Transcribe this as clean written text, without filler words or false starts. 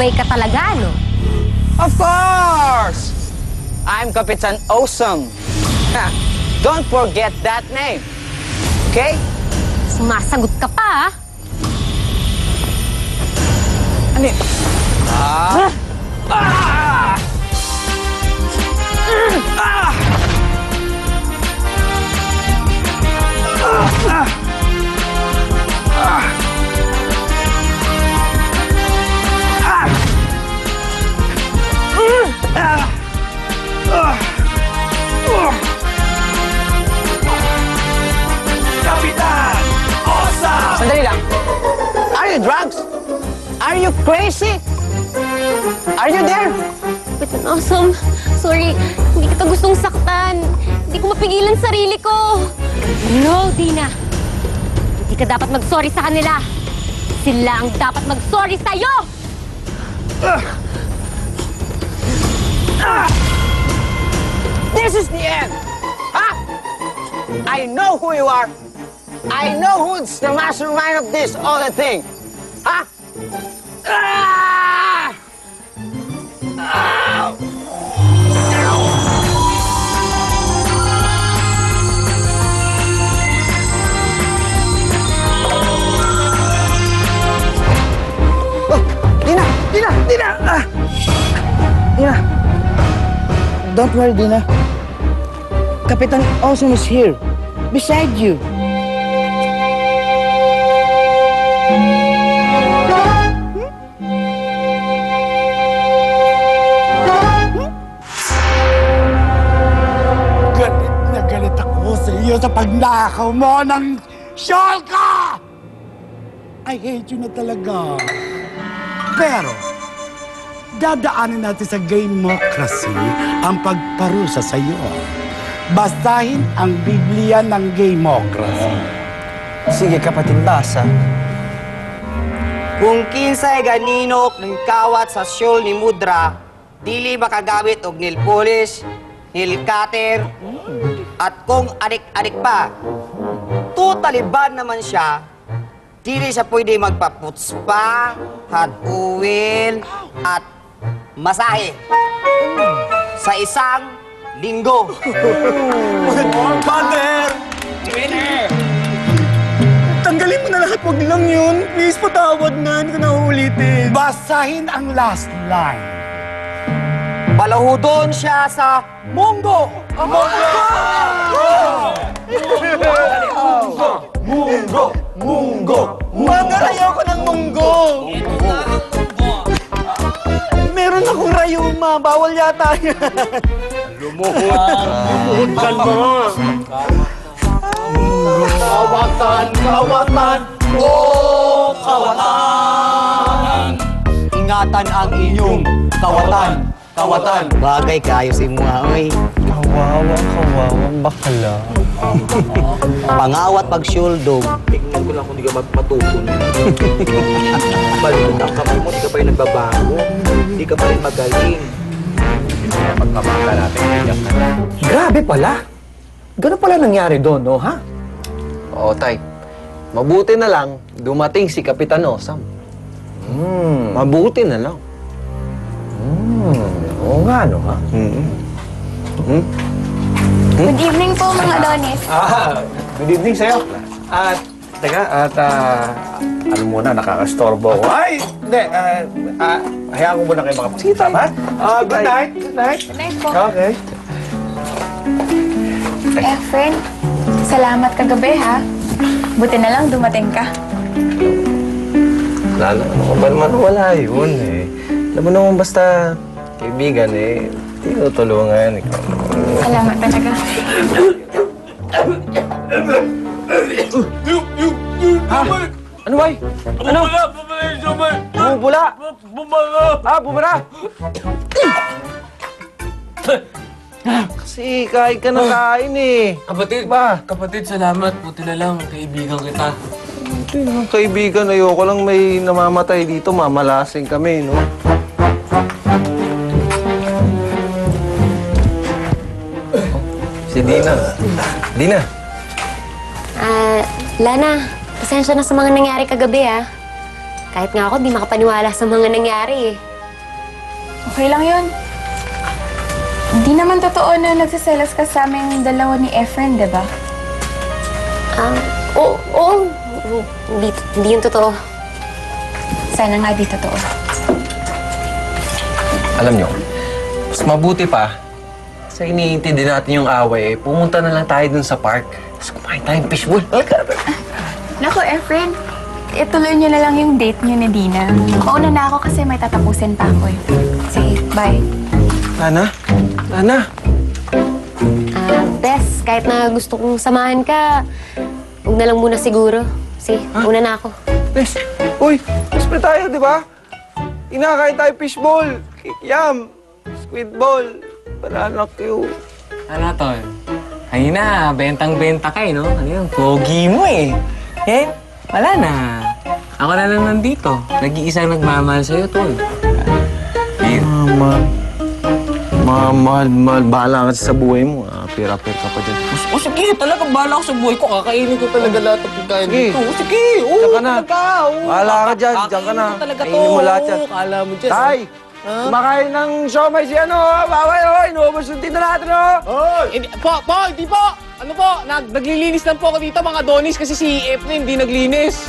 Away ka talaga, no? Of course! I'm Kapitan Awesome. Don't forget that name. Okay? Sumasagot ka pa, ha? Ano yun? Ah! Ah! Ah! Kapitan Awesome! Sandali lang. Are you drugs? Are you crazy? Are you there? Kapitan Awesome, sorry. Hindi kita gustong saktan. Hindi ko mapigilan sarili ko. No, Dina. Hindi ka dapat mag-sorry sa kanila. Sila ang dapat mag-sorry sa'yo! This is the end! Huh? I know who you are. I know who's the mastermind of this other thing. Huh? Ah! Ah! Dina! Dina! Dina! Ah! Dina! Don't worry, Dina. Kapitan Awesome is here, beside you. Galit na galit ako sa iyo sa pagnakaw mo ng shawl ka! I hate you na talaga. Pero, dadaanin natin sa Gamemocracy ang pagparusa sa iyo. Basahin ang Biblia ng Gamemocracy. Sige, kapatid, basa. Kung kinsay ganinok ng kawat sa syol ni Mudra, dili makagamit og nail polish, nail cutter, at kung adik-adik pa, tutaliban naman siya, dili siya pwede magpaputspa, hot oil, at masahe sa isang linggo. Father! Tanggalin mo na lahat, wag lang yun. Please, patawad na, hindi ko na uulitin. Basahin ang last line. Palahudon siya sa munggo! Munggo! Munggo! Mother, ayoko ng munggo! Meron akong rayuma. Bawal yata yan. Lumuhod ka na. Kawatan! Kawatan! Oh, kawatan! Ingatan ang inyong kawatan! Kawatan! Bagay kayo si mga, oy. Kawawang bakla. Pangawat pag syuldog. Tingnan ko lang kung di ka matutun. Balimutan ang kamay mo, di ka pa rin nagbabago. Di ka pa rin magaling. Pagmamahal natin, iyak na. Grabe pala. Ganun pala nangyari doon, no, ha? Oo, Tay. Mabuti na lang, dumating si Kapitan Awesome. Mabuti na lang. Oo nga, no, ha? Good evening po, mga Adonis. Good evening sa'yo. At, ano muna, nakakastorbo ko. Ay, hindi, hayaan ko muna kayo makapagsitam, ha? Good night, good night. Good night po. Okay. Friend, salamat kagabi ha. Buti na lang dumating ka. Lalo, ano ka ba naman wala yun eh. Alam mo naman basta kaibigan eh, tinutulungan. Ikaw. Salamat talaga. Ha? Ano, bay? Ano? Bumula! Bumara! Kasi kain ka na kain eh. Kapatid, salamat. Buti na lang, kaibigan kita. Hindi naman kaibigan, ayoko lang may namamatay dito, mamalasing kami, no? Si Dina. Dina. Lana, pasensya na sa mga nangyari kagabi, ha? Kahit nga ako, di makapaniwala sa mga nangyari, eh. Okay lang yun. Hindi naman totoo na nagsiselos ka sa aming dalawa ni Efren, di ba? Oo. Hindi yun totoo. Sana nga di totoo. Alam nyo, mas mabuti pa, sa iniintindi natin yung away, pumunta na lang tayo dun sa park. Tapos kumain tayong fishbowl. Naku, Efren. Ituloy niyo na lang yung date niyo ni Dina. Mauna na ako kasi may tatapusin pa ako eh. Sige, bye. Lana? Bes, kahit na gusto kong samahan ka, huwag na lang muna siguro. Sige, una na ako. Bes, uy, mas pa tayo, di ba? Inakain tayo fishbowl, kikiam, squid ball, banana cue. Ano, Tol? Kanina, bentang-benta ka eh, no? Ano yun? Pogi mo eh. Eh, wala na. Ako na lang nandito. Nag-iisang nagmamahal sa'yo, Tol. Mahal, bahala ka sa buhay mo. Pira-pira ka pa dyan. O sige, talaga bahala ako sa buhay ko. Kakainin ko talaga lahat ng pagkain Sige. dito. O sige, Diyan ka na. talaga. Oo, Bahala ka dyan, diyan ka na. Kakainin ko talaga to. Kainin mo lahat yan. Oo, kala mo dyan. Tay! Kumakain ng siomay si ano, bawal, oh! Inuubos yung tinda natin, oh! Hindi po, hindi po. Ano po, naglilinis lang po ako dito, mga donis, kasi si Efren hindi naglinis.